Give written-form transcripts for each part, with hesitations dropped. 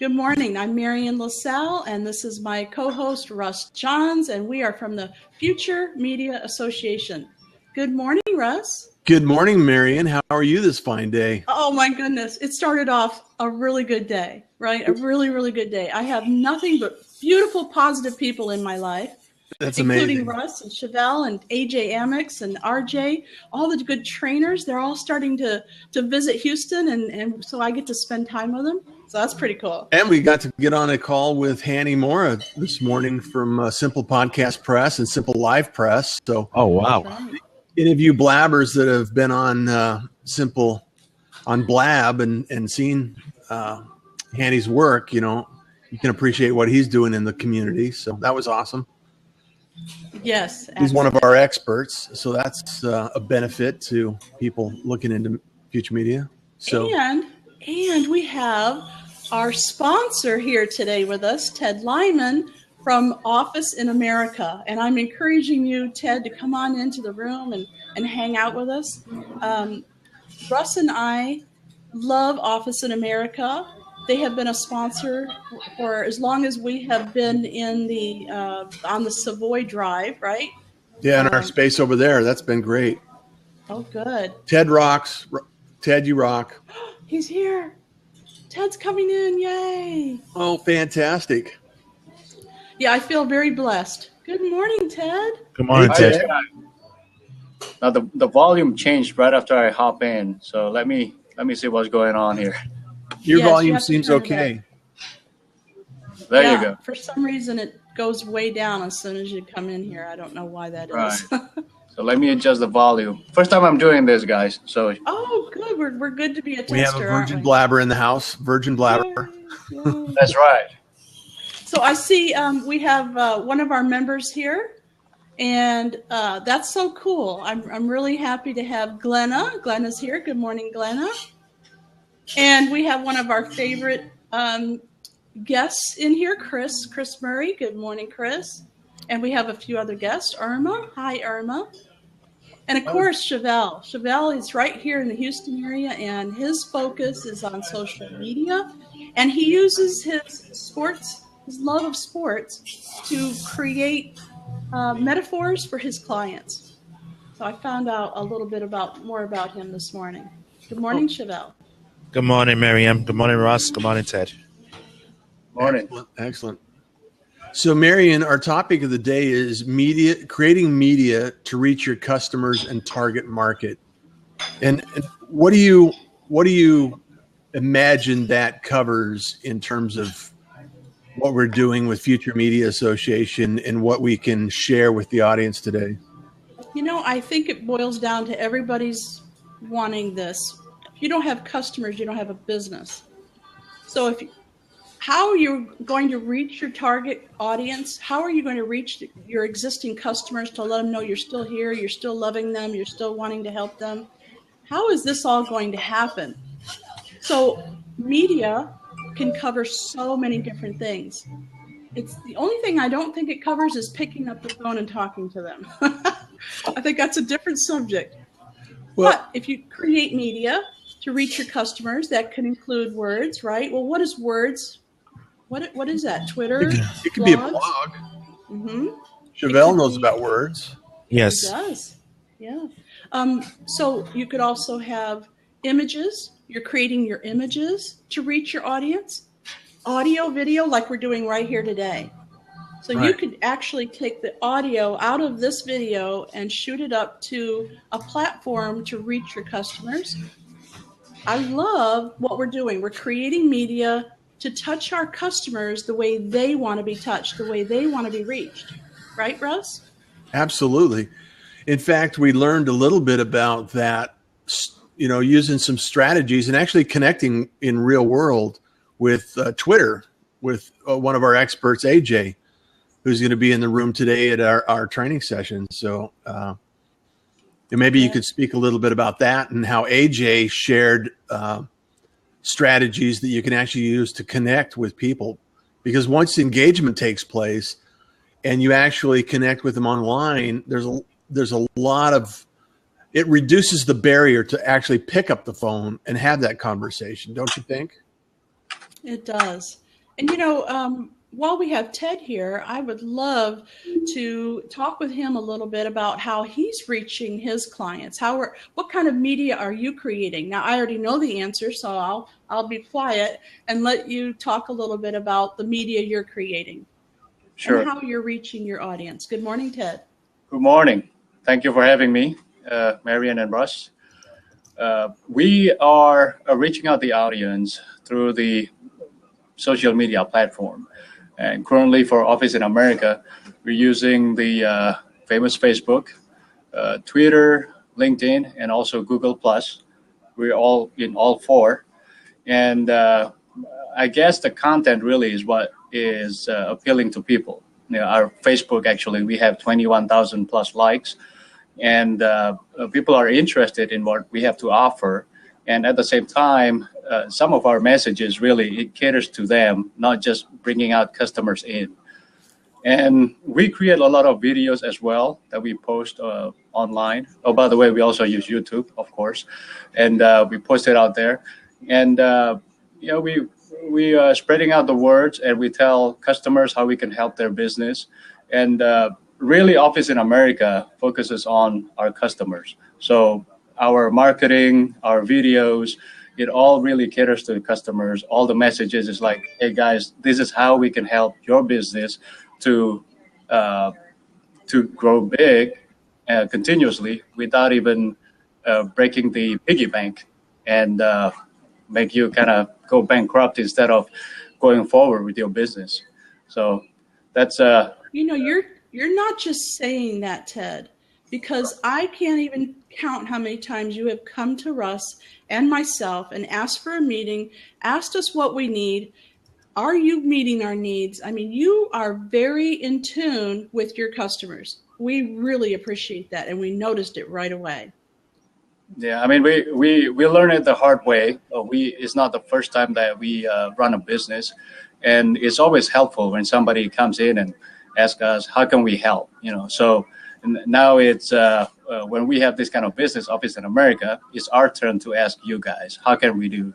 Good morning. I'm Marian LaSalle, and this is my co-host, Russ Johns, and we are from the Future Media Association. Good morning, Russ. Good morning, Marian. How are you this fine day? Oh, my goodness. It started off a really good day, right? A really, really good day. I have nothing but beautiful, positive people in my life. That's including amazing. Russ and Chevelle and AJ Amex and RJ, all the good trainers. They're all starting to visit Houston, and so I get to spend time with them. So that's pretty cool. And we got to get on a call with Hanny Mora this morning from Simple Podcast Press and Simple Live Press. So, oh wow! Right. Any of you blabbers that have been on Simple on Blab and seen Hanny's work, you can appreciate what he's doing in the community. So that was awesome. Yes, he's one of our experts, so that's a benefit to people looking into future media. So and we have our sponsor here today with us, Ted Lyman from Office in America, and I'm encouraging you, Ted, to come on into the room and hang out with us. Russ and I love Office in America. They have been a sponsor for as long as we have been in the on the Savoy Drive, right? Yeah, in our space over there. That's been great. Oh, good. Ted rocks. Ted, you rock. He's here. Ted's coming in. Yay. Oh, fantastic. Yeah, I feel very blessed. Good morning, Ted. Good morning, Ted. Now the volume changed right after I hop in, so let me see what's going on here. Your Yes, volume you have to seems turn it okay. There Yeah, you go. For some reason, it goes way down as soon as you come in here. I don't know why that is. Right. So let me adjust the volume. First time I'm doing this, guys. So Oh, good. We're good to be a tester. We have a virgin blabber in the house. Virgin blabber. Yay. that's right. So I see we have one of our members here, and that's so cool. I'm really happy to have Glenna. Glenna's here. Good morning, Glenna. And we have one of our favorite guests in here, Chris Murray. Good morning, Chris. And we have a few other guests. Irma. Hi, Irma. And of course, Chevelle. Chevelle is right here in the Houston area, and his focus is on social media. And he uses his love of sports, to create metaphors for his clients. So I found out a little bit more about him this morning. Good morning, Chevelle. Good morning, Miriam. Good morning, Ross. Good morning, Ted. Morning. Excellent. So, Marian, our topic of the day is creating media to reach your customers and target market. And what do you imagine that covers in terms of what we're doing with Future Media Association and what we can share with the audience today? I think it boils down to everybody's wanting this. If you don't have customers, you don't have a business. So how are you going to reach your target audience? How are you going to reach your existing customers to let them know you're still here, you're still loving them, you're still wanting to help them? How is this all going to happen? So media can cover so many different things. It's the only thing I don't think it covers is picking up the phone and talking to them. I think that's a different subject. But if you create media to reach your customers, that could include words, right? Well, what is words? What is that? Twitter? It could be a blog. Mm-hmm. Chevelle knows about words. Yes. It does. Yeah. So you could also have images. You're creating your images to reach your audience. Audio, video, like we're doing right here today. So Right. You could actually take the audio out of this video and shoot it up to a platform to reach your customers. I love what we're doing. We're creating media to touch our customers the way they want to be touched, the way they want to be reached. Right, Russ? Absolutely. In fact, we learned a little bit about that, using some strategies and actually connecting in real world with Twitter with one of our experts, AJ, who's going to be in the room today at our training session. So maybe you could speak a little bit about that and how AJ shared strategies that you can actually use to connect with people. Because once engagement takes place and you actually connect with them online, there's a lot of, it reduces the barrier to actually pick up the phone and have that conversation, don't you think? It does. And while we have Ted here, I would love to talk with him a little bit about how he's reaching his clients. What kind of media are you creating? Now, I already know the answer, so I'll be quiet and let you talk a little bit about the media you're creating. Sure. And how you're reaching your audience. Good morning, Ted. Good morning. Thank you for having me, Marian and Russ. We are reaching out the audience through the social media platform. And currently for Office in America, we're using the famous Facebook, Twitter, LinkedIn, and also Google+. We're all in all four. And I guess the content really is what is appealing to people. Our Facebook, actually, we have 21,000 plus likes. And people are interested in what we have to offer. And at the same time, some of our messages really, it caters to them, not just bringing out customers in. And we create a lot of videos as well that we post online. Oh, by the way, we also use YouTube, of course, and we post it out there. And we are spreading out the words, and we tell customers how we can help their business. And really, Office in America focuses on our customers. So our marketing, our videos, it all really caters to the customers. All the messages is like, hey guys, this is how we can help your business to grow big continuously without even breaking the piggy bank and make you kind of go bankrupt instead of going forward with your business. So that's you're not just saying that, Ted, because I can't even count how many times you have come to Russ and myself and asked for a meeting, asked us what we need. Are you meeting our needs? I mean, you are very in tune with your customers. We really appreciate that, and we noticed it right away. Yeah, I mean, we learned it the hard way. It's not the first time that we run a business, and it's always helpful when somebody comes in and asks us, how can we help? So now it's when we have this kind of business, Office in America, it's our turn to ask you guys, how can we do?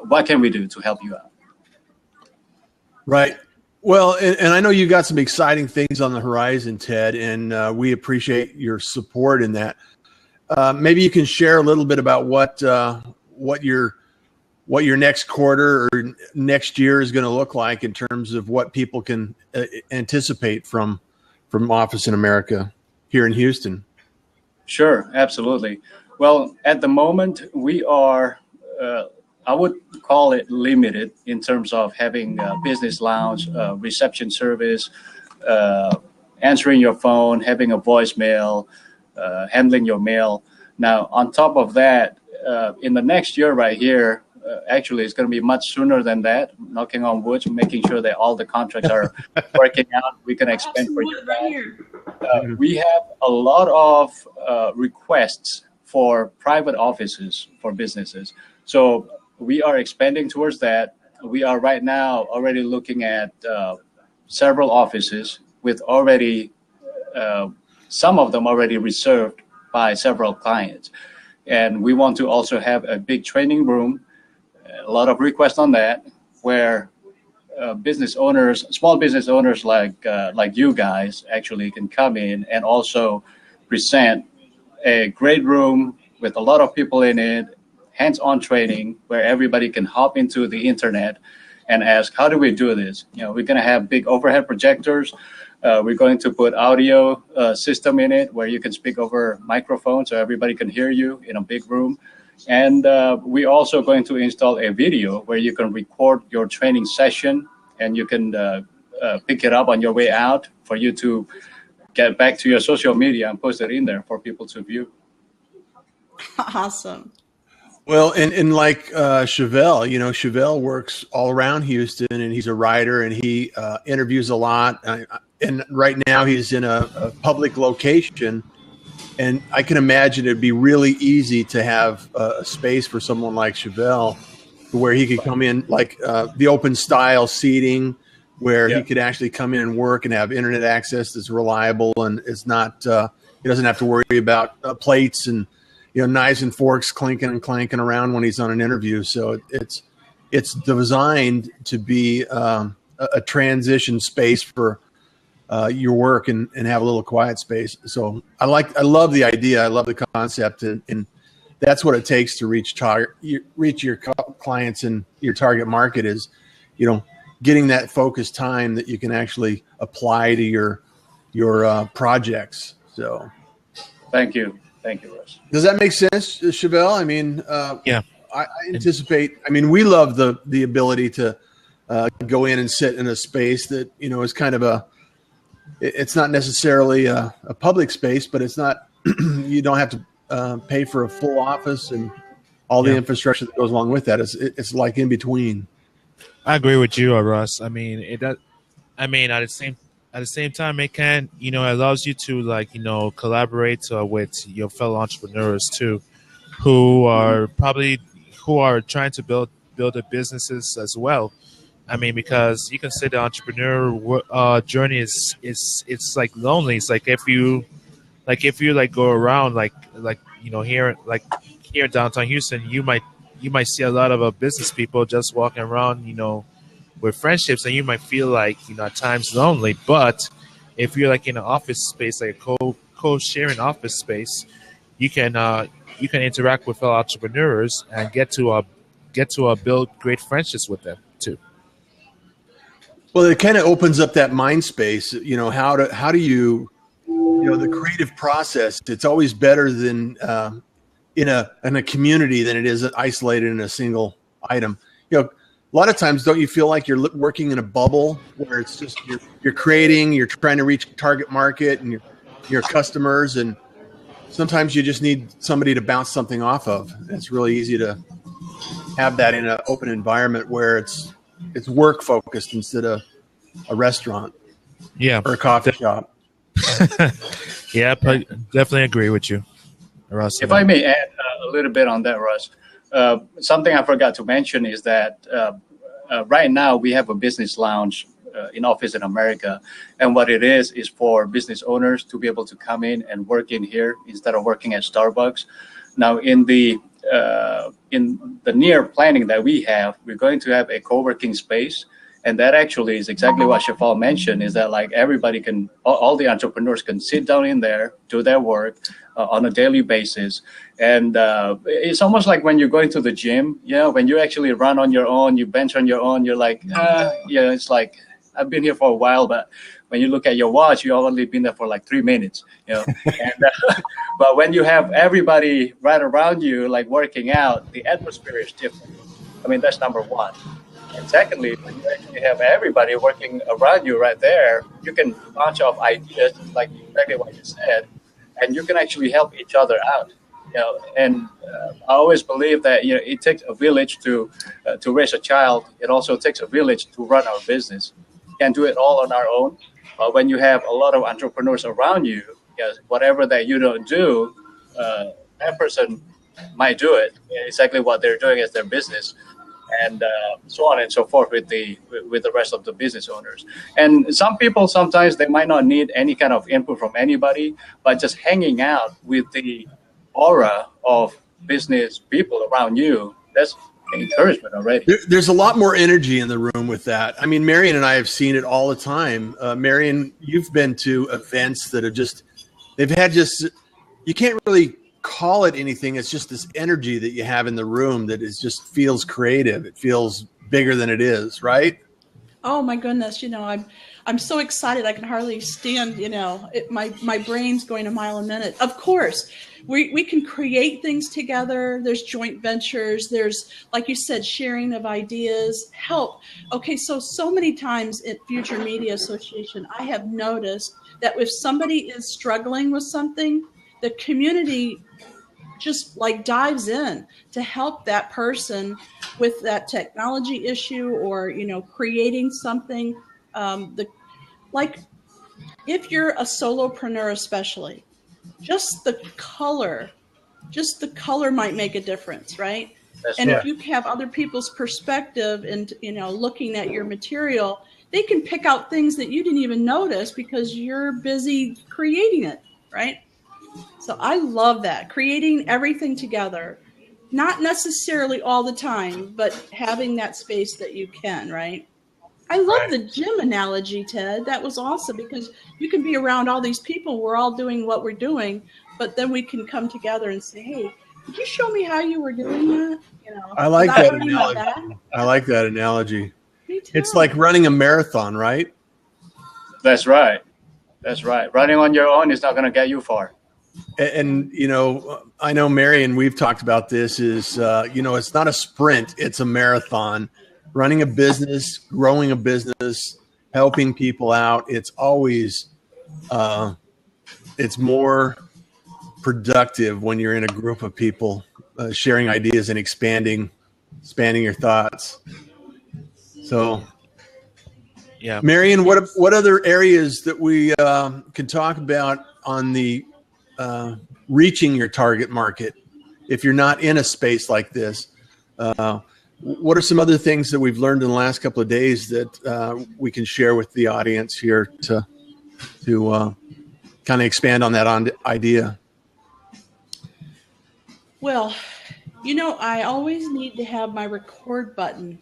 What can we do to help you out? Right. Well, and I know you got some exciting things on the horizon, Ted, and we appreciate your support in that. Maybe you can share a little bit about what your next quarter or next year is going to look like in terms of what people can anticipate from Office in America here in Houston. Sure, absolutely. Well, at the moment, we are, I would call it limited in terms of having a business lounge, reception service, answering your phone, having a voicemail, handling your mail. Now, on top of that, in the next year right here, actually, it's going to be much sooner than that, knocking on wood, making sure that all the contracts are working out. We can expand for you. Right here. We have a lot of requests for private offices for businesses. So we are expanding towards that. We are right now already looking at several offices with already, some of them already reserved by several clients. And we want to also have a big training room, a lot of requests on that, where business owners, small business owners like you guys actually can come in and also present a great room with a lot of people in it, hands-on training where everybody can hop into the internet and ask, how do we do this? We're going to have big overhead projectors. We're going to put audio system in it where you can speak over microphone so everybody can hear you in a big room. And we're also going to install a video where you can record your training session and you can pick it up on your way out for you to get back to your social media and post it in there for people to view. Awesome. Well, and like Chevelle, Chevelle works all around Houston, and he's a writer, and he interviews a lot. And right now he's in a public location, and I can imagine it'd be really easy to have a space for someone like Chevelle where he could come in, like the open style seating, where he could actually come in and work and have internet access that's reliable, and it's not he doesn't have to worry about plates and knives and forks clinking and clanking around when he's on an interview. So it's designed to be a transition space for your work and have a little quiet space. So I love the idea. I love the concept, and that's what it takes to reach your clients and your target market is, getting that focused time that you can actually apply to your projects. So, Thank you, Russ. does that make sense, Chevelle? I mean, Yeah. I anticipate. I mean, we love the ability to go in and sit in a space that is kind of it's not necessarily a public space, but it's not. You don't have to pay for a full office and all the infrastructure that goes along with that. It's like in between. I agree with you, Russ. I mean, it does. I mean, at the same time, it can, it allows you to collaborate with your fellow entrepreneurs too, who are trying to build their businesses as well. I mean, because you can say the entrepreneur journey is it's like lonely. It's like if you go around here in downtown Houston, you might see a lot of business people just walking around, with friendships, and you might feel at times lonely. But if you're in an office space, like a co-sharing office space, you can interact with fellow entrepreneurs and get to build great friendships with them too. Well, it kind of opens up that mind space. How do you, the creative process? It's always better than in a community than it is isolated in a single item. A lot of times, don't you feel like you're working in a bubble where it's just you're creating, you're trying to reach target market and your customers, and sometimes you just need somebody to bounce something off of. It's really easy to have that in an open environment where it's work focused instead of a restaurant, or a coffee shop. Yeah, definitely agree with you, Russ. If I may add a little bit on that, Russ, something I forgot to mention is that right now we have a business lounge in Office in America, and what it is for business owners to be able to come in and work in here instead of working at Starbucks. Now, in the near planning that we have, we're going to have a co-working space. And that actually is exactly what Chevelle mentioned, is that everybody all the entrepreneurs can sit down in there, do their work on a daily basis. And it's almost like when you're going to the gym, when you actually run on your own, you bench on your own, you're like, it's like, I've been here for a while, but when you look at your watch, you've only been there for 3 minutes, And, but when you have everybody right around you, working out, the atmosphere is different. I mean, that's number one. And secondly, when you actually have everybody working around you right there, you can launch off ideas, like exactly what you said, and you can actually help each other out. And I always believe that it takes a village to raise a child. It also takes a village to run our business. We can't do it all on our own. But when you have a lot of entrepreneurs around you, whatever that you don't do, that person might do it. Exactly what they're doing as their business. And so on and so forth with the rest of the business owners. And some people, sometimes they might not need any kind of input from anybody, but just hanging out with the aura of business people around you, that's encouragement already. There's a lot more energy in the room with that. I mean, Marion and I have seen it all the time. Marion, you've been to events that have you can't really call it anything. It's just this energy that you have in the room that just feels creative. It feels bigger than it is, right? Oh my goodness! I'm so excited. I can hardly stand. My brain's going a mile a minute. Of course, we can create things together. There's joint ventures. There's, like you said, sharing of ideas, help. Okay, so many times at Future Media Association, I have noticed that if somebody is struggling with something, the community just dives in to help that person with that technology issue or, creating something. If you're a solopreneur, especially, just the color might make a difference, right? And if you have other people's perspective and, looking at your material, they can pick out things that you didn't even notice because you're busy creating it, right? So I love that, creating everything together, not necessarily all the time, but having that space that you can, right? I love the gym analogy, Ted. That was awesome because you can be around all these people. We're all doing what we're doing, but then we can come together and say, "Hey, could you show me how you were doing that?" You know, I like without that hurting my analogy. back. I like that analogy. Me too. It's like running a marathon, right? That's right. That's right. Running on your own is not going to get you far. And you know, I know Mary and we've talked about this. Is you know, it's not a sprint; it's a marathon. Running a business, growing a business, helping people out. It's always it's more productive when you're in a group of people sharing ideas and expanding your thoughts. So, Yeah. Marion, what other areas that we can talk about on the reaching your target market if you're not in a space like this? What are some other things that we've learned in the last couple of days that we can share with the audience here to kind of expand on that idea? Well, you know, I always need to have my record button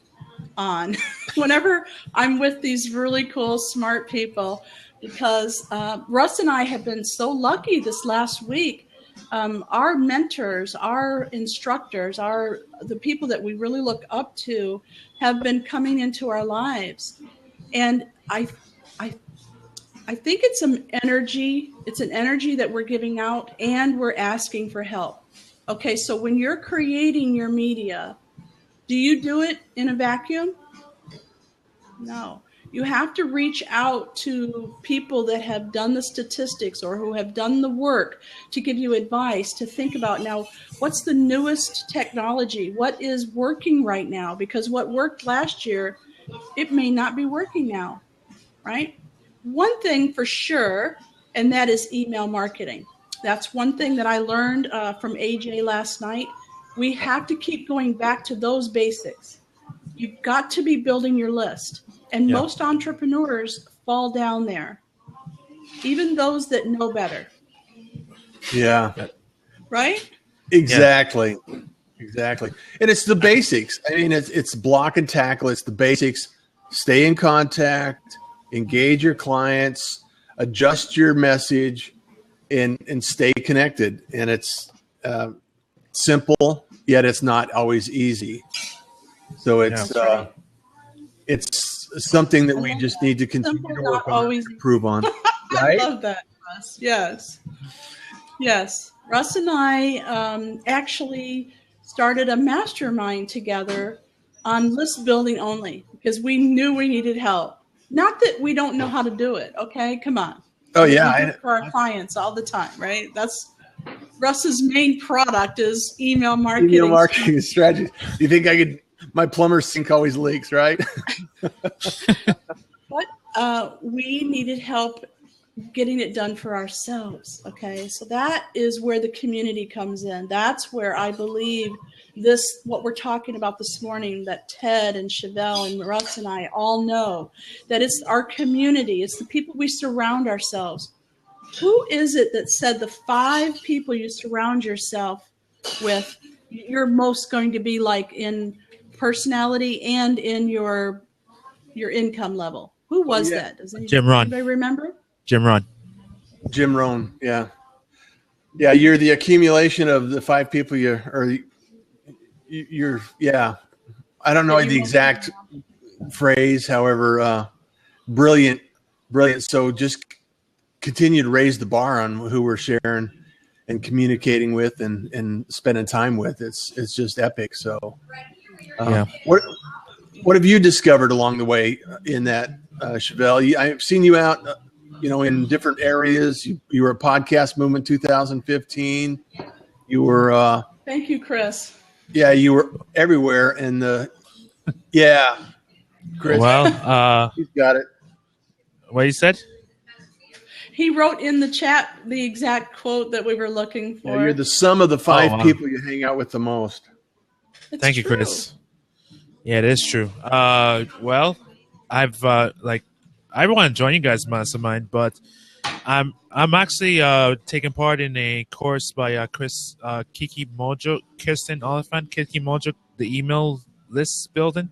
on whenever I'm with these really cool, smart people, because Russ and I have been so lucky this last week. Our mentors, our instructors, the people that we really look up to have been coming into our lives. And I think it's an energy that we're giving out, and we're asking for help. Okay, so when you're creating your media, do you do it in a vacuum? No. You have to reach out to people that have done the statistics or who have done the work to give you advice, to think about now, what's the newest technology? What is working right now? Because what worked last year, it may not be working now, right? One thing for sure, and that is email marketing. That's one thing that I learned from AJ last night. We have to keep going back to those basics. You've got to be building your list. And most entrepreneurs fall down there, even those that know better. Yeah. Right? Exactly. Yeah. Exactly. And it's the basics. I mean, it's block and tackle. It's the basics. Stay in contact, engage your clients, adjust your message, and stay connected. And it's simple, yet it's not always easy. So it's something that we just need to continue to work on, improve on. Right? I love that, Russ. Yes. Yes. Russ and I actually started a mastermind together on list building only because we knew we needed help. Not that we don't know how to do it. Okay. Come on. Oh, yeah. We do it for our clients all the time, right? That's Russ's main product is email marketing. Email marketing strategy. Do you think I could? My plumber's sink always leaks, right? But we needed help getting it done for ourselves. Okay. So that is where the community comes in. That's where I believe what we're talking about this morning, that Ted and Chevelle and Russ and I all know that it's our community. It's the people we surround ourselves. Who is it that said the 5 people you surround yourself with, you're most going to be like in personality and in your income level? Who was that? Does Jim Rohn. Anybody remember? Jim Rohn. Jim Rohn. Yeah. Yeah. You're the accumulation of the 5 people you're, yeah. I don't know the exact phrase. However, brilliant. So just continue to raise the bar on who we're sharing and communicating with and spending time with. It's just epic. So, what have you discovered along the way in that, Chevelle? I've seen you out, in different areas. You were a Podcast Movement 2015. You were. Thank you, Chris. Yeah, you were everywhere. And Chris. Well, he's got it. What you said? He wrote in the chat the exact quote that we were looking for. Yeah, you're the sum of the 5 people you hang out with the most. Thank you, Chris. Yeah, it is true. Well, I've I want to join you guys mastermind, but I'm actually taking part in a course by Kirsten Oliphant, Kiki Mojo, the email list building.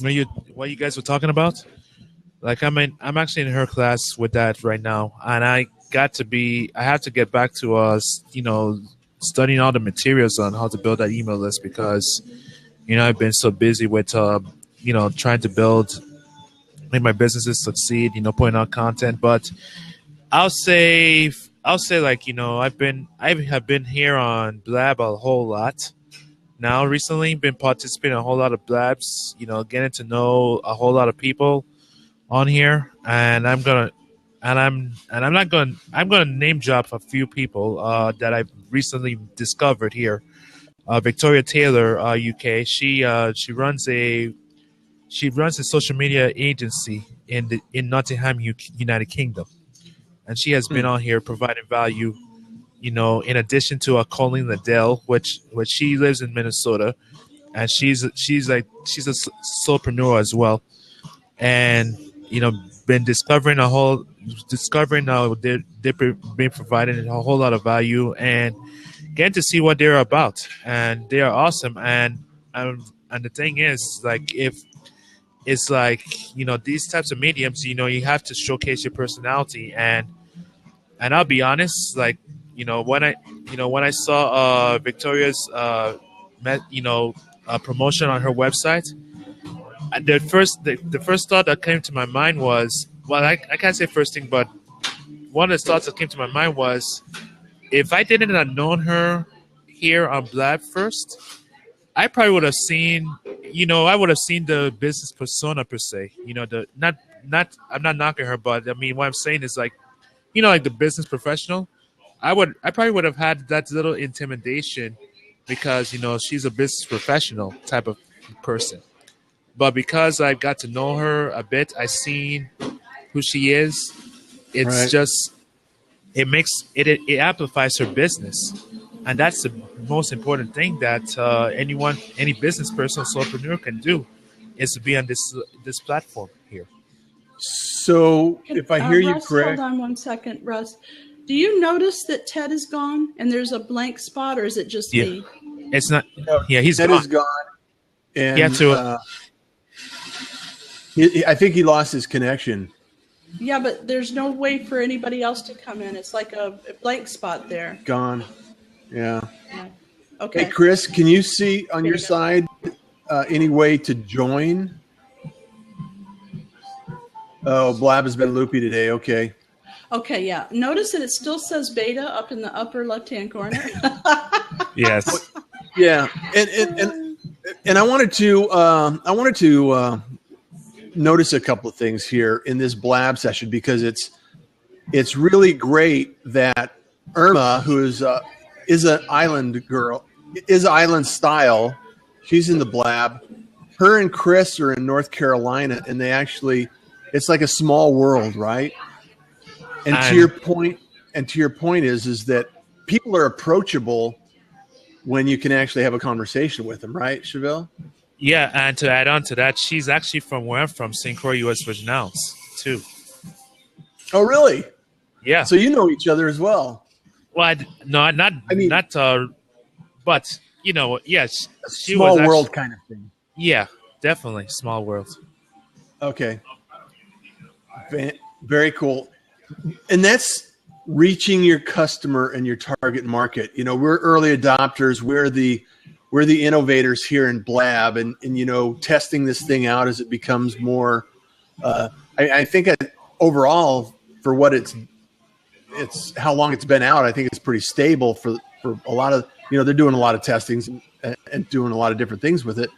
what you guys were talking about? Like I'm actually in her class with that right now, and I have to get back to studying all the materials on how to build that email list because I've been so busy with trying to make my businesses succeed, putting out content. But I'll say like I have been here on Blab a whole lot now recently. Been participating in a whole lot of Blabs, getting to know a whole lot of people on here, and I'm gonna name drop a few people that I've recently discovered here. Victoria Taylor, UK. She runs a social media agency in Nottingham, United Kingdom, and she has been on here providing value. In addition to Colleen Liddell, which she lives in Minnesota, and she's a solopreneur as well, and been discovering they've been providing a whole lot of value and getting to see what they're about, and they are awesome. And the thing is, like, if it's like these types of mediums, you have to showcase your personality, and I'll be honest, like when I saw Victoria's promotion on her website, the first thought that came to my mind was, well, I can't say first thing, but one of the thoughts that came to my mind was, if I didn't have known her here on Blab first, I probably would have seen, I would have seen the business persona per se. I'm not knocking her, but I mean, what I'm saying is like, like the business professional. I probably would have had that little intimidation because she's a business professional type of person. But because I got to know her a bit, I seen who she is. It's Right. just it amplifies her business, and that's the most important thing that any business person, solopreneur can do, is to be on this platform here. So if I hear you Russ, correct, hold on one second, Russ. Do you notice that Ted is gone and there's a blank spot, or is it just Yeah. me? It's not. Yeah, he's Ted gone. is gone, and Yeah, to- I think he lost his connection. Yeah, but there's no way for anybody else to come in. It's like a blank spot there. Gone. Yeah. Yeah. Okay. Hey, Chris, can you see on your There you go. side any way to join? Oh, Blab has been loopy today. Okay. Okay, yeah. Notice that it still says beta up in the upper left-hand corner. Yes. Yeah, and I wanted to notice a couple of things here in this Blab session, because it's really great that Irma, who is an island girl, is island style. She's in the Blab. Her and Chris are in North Carolina, and it's like a small world, right? And to your point is that people are approachable when you can actually have a conversation with them, right, Chevelle? Yeah, and to add on to that, she's actually from where I'm from, St. Croix, U.S. Virgin Islands, too. Oh, really? Yeah. So you know each other as well. Well, no, not. I mean- not. But yes, she Small was world kind of thing. Yeah, definitely small world. Okay. Very cool. And that's reaching your customer and your target market. We're early adopters. We're the innovators here in Blab, and testing this thing out as it becomes more. I think overall, for what it's how long it's been out, I think it's pretty stable for a lot of, they're doing a lot of testings and doing a lot of different things with it.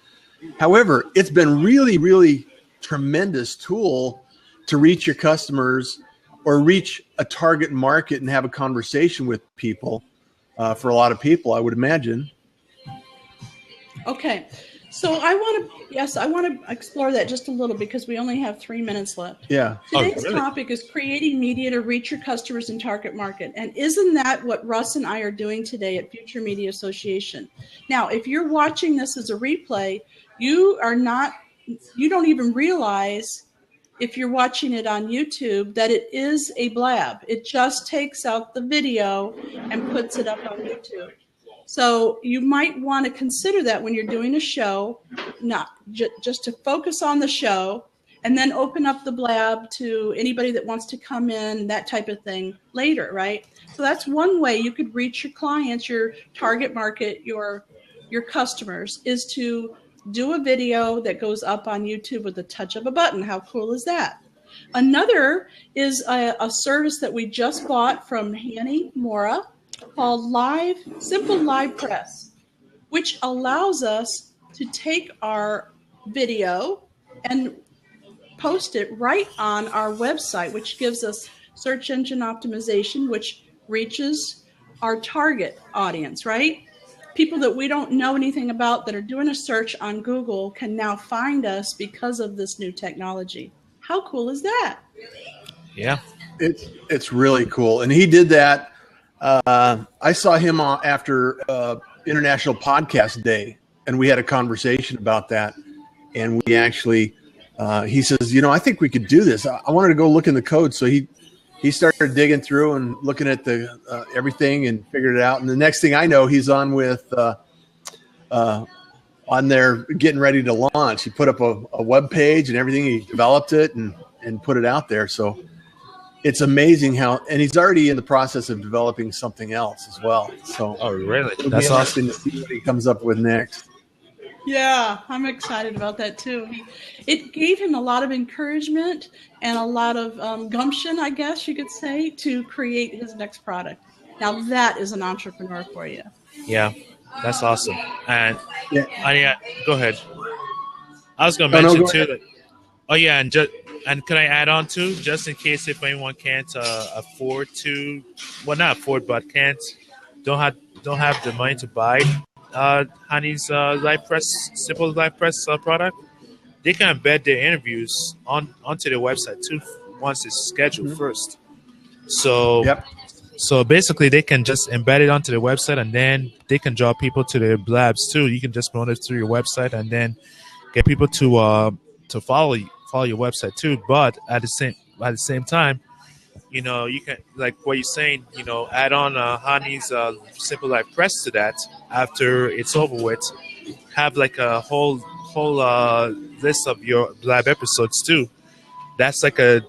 However, it's been really, really tremendous tool to reach your customers or reach a target market and have a conversation with people. For a lot of people, I would imagine. Okay. So I want to explore that just a little, because we only have 3 minutes left. Yeah. Today's really? topic is creating media to reach your customers and target market. And isn't that what Russ and I are doing today at Future Media Association? Now, if you're watching this as a replay, you don't even realize, if you're watching it on YouTube, that it is a Blab. It just takes out the video and puts it up on YouTube. So you might want to consider that when you're doing a show, not just to focus on the show and then open up the blab to anybody that wants to come in, that type of thing later, right? So that's one way you could reach your clients, your target market, your customers, is to do a video that goes up on YouTube with the touch of a button. How cool is that? Another is a service that we just bought from Hanny Mora called Simple Live Press, which allows us to take our video and post it right on our website, which gives us search engine optimization, which reaches our target audience, right? People that we don't know anything about that are doing a search on Google can now find us because of this new technology. How cool is that? Yeah. It's really cool. And he did that. I saw him after International Podcast Day, and we had a conversation about that. And we actually, he says, I think we could do this. I wanted to go look in the code. So he started digging through and looking at the everything and figured it out. And the next thing I know, he's on with on there getting ready to launch. He put up a web page and everything. He developed it and put it out there. So it's amazing and he's already in the process of developing something else as well. So Oh, really? it'll That's be awesome. interesting to see what he comes up with next. Yeah, I'm excited about that too. It gave him a lot of encouragement and a lot of gumption, I guess you could say, to create his next product. Now that is an entrepreneur for you. Yeah, that's awesome. And Yeah. go ahead. I was going to No, mention go too ahead. that. And can I add on too, just in case if anyone can't afford to, well, not afford, but don't have the money to buy Honey's Live Press, Simple Live Press product, they can embed their interviews onto their website too once it's scheduled first. So Yep. So basically, they can just embed it onto their website, and then they can draw people to their blabs too. You can just promote it through your website, and then get people to follow your website too. But at the same time, you can, like what you're saying, add on Honey's Simple Life Press to that after it's over with. Have like a whole list of your blab episodes too. That's like a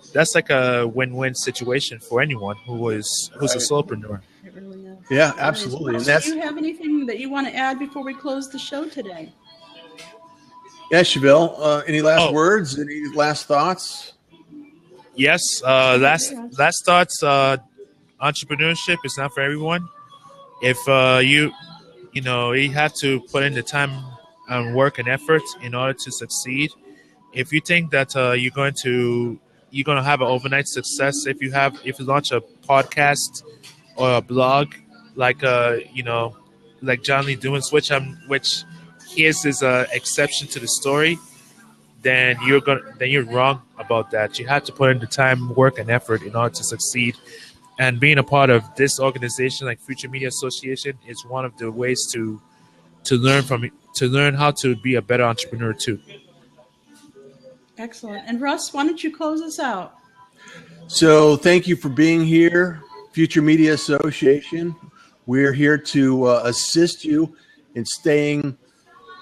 win-win situation for anyone who's a solopreneur. It really is. Yeah, absolutely. And that's Do you have anything that you want to add before we close the show today? Chevelle. Any last Oh. words? Any last thoughts? Yes, last thoughts. Entrepreneurship is not for everyone. If you have to put in the time and work and effort in order to succeed. If you think that you're going to have an overnight success, if you launch a podcast or a blog like like John Lee Dumas, which his is an exception to the story, then you're wrong about that. You have to put in the time, work, and effort in order to succeed. And being a part of this organization like Future Media Association is one of the ways to learn how to be a better entrepreneur too. Excellent. And Russ, why don't you close us out? So thank you for being here, Future Media Association. We're here to assist you in staying,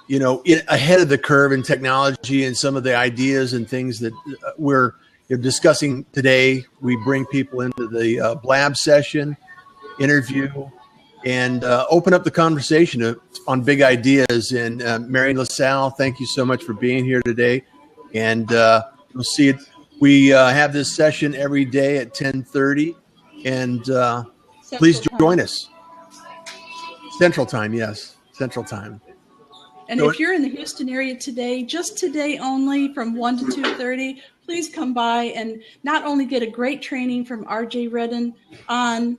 ahead of the curve in technology and some of the ideas and things that we're discussing today. We bring people into the blab session, interview, and open up the conversation on big ideas. And Marion LaSalle, thank you so much for being here today. And we'll see it. We have this session every day at 10:30, and please join us. Central Time, yes, Central Time. And if you're in the Houston area today, just today only from 1 to 2:30, please come by and not only get a great training from RJ Redden on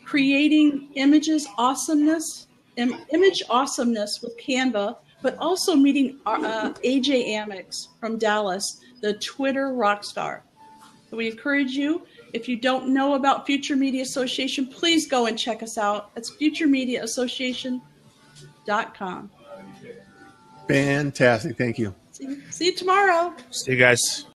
creating image awesomeness with Canva, but also meeting AJ Amex from Dallas, the Twitter rock star. So we encourage you, if you don't know about Future Media Association, please go and check us out. It's futuremediaassociation.com. Fantastic. Thank you. See you tomorrow. See you guys.